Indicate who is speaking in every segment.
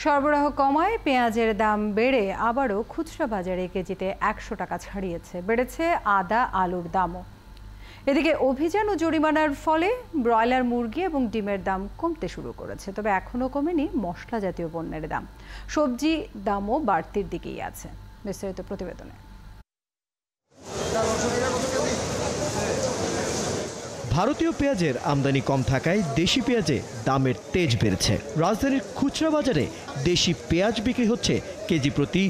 Speaker 1: সরবরাহ কমায় পেঁয়াজের দাম বেড়ে আবারও খুচরা বাজারে কেজিতে ১০০ টাকা ছাড়িয়েছে। বেড়েছে আদা, আলুর দামও। এদিকে অভিযান ও জরিমানার ফলে ব্রয়লার মুরগি এবং ডিমের দাম কমতে শুরু করেছে, তবে এখনও কমেনি মশলা জাতীয় পণ্যের দাম। সবজি দামও বাড়তির দিকেই আছে। বিস্তারিত প্রতিবেদনে।
Speaker 2: ভারতীয় পেঁয়াজের আমদানি কম থাকায় দেশি পেঁয়াজে দামের তেজ বেড়েছে। রাজধানীর খুচরা বাজারে দেশি পেঁয়াজ বিক্রি হচ্ছে কেজি প্রতি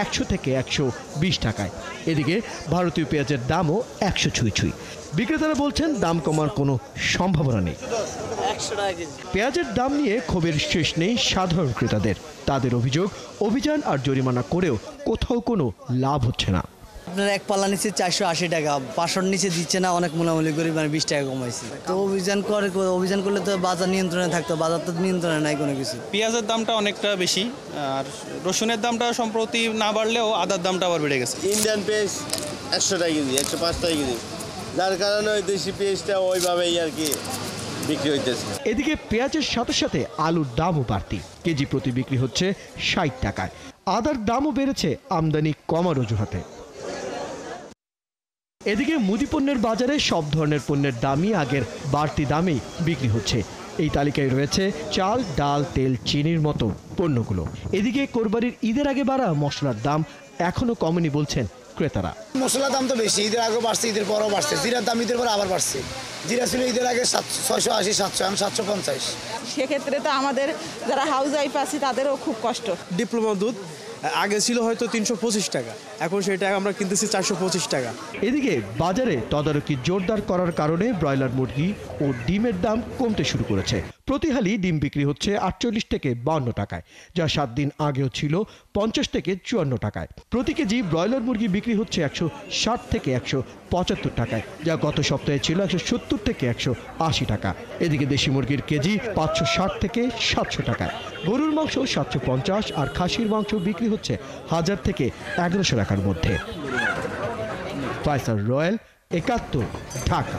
Speaker 2: ১০০ থেকে ১২০ টাকায়। এদিকে ভারতীয় পেঁয়াজের দামও ১০০ ছুঁই। বিক্রেতারা বলছেন দাম কমার কোনো সম্ভাবনা নেই। পেঁয়াজের দাম নিয়ে ক্ষোভের শেষ নেই সাধারণ ক্রেতাদের। তাদের অভিযোগ, অভিযান আর জরিমানা করেও কোথাও কোনো লাভ হচ্ছে না।
Speaker 3: আপনার এক পাল্লা নিচে ৪৮০ টাকা, ৫০০ নিচে দিচ্ছে না, অনেক মোলামুলি করে ২০ টাকা কমাইছে। তো অভিযান করলে তো বাজার নিয়ন্ত্রণে থাকতো, বাজার তো নিয়ন্ত্রণে নাই কোনো কিছু।
Speaker 4: পেঁয়াজের দামটা অনেকটা বেশি, আর রসুনের দামটা সম্প্রতি না বাড়লেও আদার দামটা আবার বেড়ে গেছে।
Speaker 5: ইন্ডিয়ান পেঁয়াজ ১০০ টাকা কেজি, ১০৫ টাকা কেজি, যার কারণে ওই দেশি পেঁয়াজটা ওইভাবেই আর কি বিক্রি হইতেছে।
Speaker 2: এদিকে পেঁয়াজের সাথে সাথে আলুর দামও বাড়তি, কেজি প্রতি বিক্রি হচ্ছে ৬০ টাকায়। আদার দামও বেড়েছে আমদানি কমার অজুহাতে। এদিকে মুদিপণ্যের বাজারে সব ধরনের পণ্যের দামই আগের বাড়তি দামেই বিক্রি হচ্ছে। এই তালিকায় রয়েছে চাল, ডাল, তেল, চিনির মতো পণ্যগুলো। এদিকে কোরবানির ঈদের আগে বাড়া মশলার দাম এখনো কমেনি বলছেন ক্রেতারা।
Speaker 6: মশলার দাম তো বেশি, ঈদের আগেও বাড়ছে, ঈদের পরও বাড়ছে। জিরার দাম ঈদের পর আবার বাড়ছে। জিরা ছিল ঈদের আগে ৬৮০, ৭০০, এখন ৭৫০।
Speaker 7: সেক্ষেত্রে তো আমাদের যারা হাউস ওয়াইফ আছে তাদেরও খুব কষ্ট।
Speaker 8: ডিপ্লোমা দুধ আগে ছিল হয়তো ৩২৫ টাকা, এখন সেটা আমরা কিনতেছি ৪২৫ টাকা।
Speaker 2: এদিকে বাজারে তদারকি জোরদার করার কারণে ব্রয়লার মুরগি ও ডিমের দাম কমতে শুরু করেছে। প্রতি হালি ডিম বিক্রি হচ্ছে ৪৮ থেকে ৫২ টাকায়, যা ৭ দিন আগেও ছিল ৫০ থেকে ৫৪ টাকায়। প্রতি কেজি ব্রয়লার মুরগি বিক্রি হচ্ছে ১৬০ থেকে ১৭৫ টাকায়, যা গত সপ্তাহে ছিল ১৭০ থেকে ১৮০ টাকা। এদিকে দেশি মুরগির কেজি ৫৬০ থেকে ৭০০ টাকায়। গরুর মাংস ৭৫০ আর খাসির মাংস বিক্রি হচ্ছে ১০০০ থেকে ১১০০ টাকার মধ্যে। ফয়সাল রয়েল, একাত্তর, ঢাকা।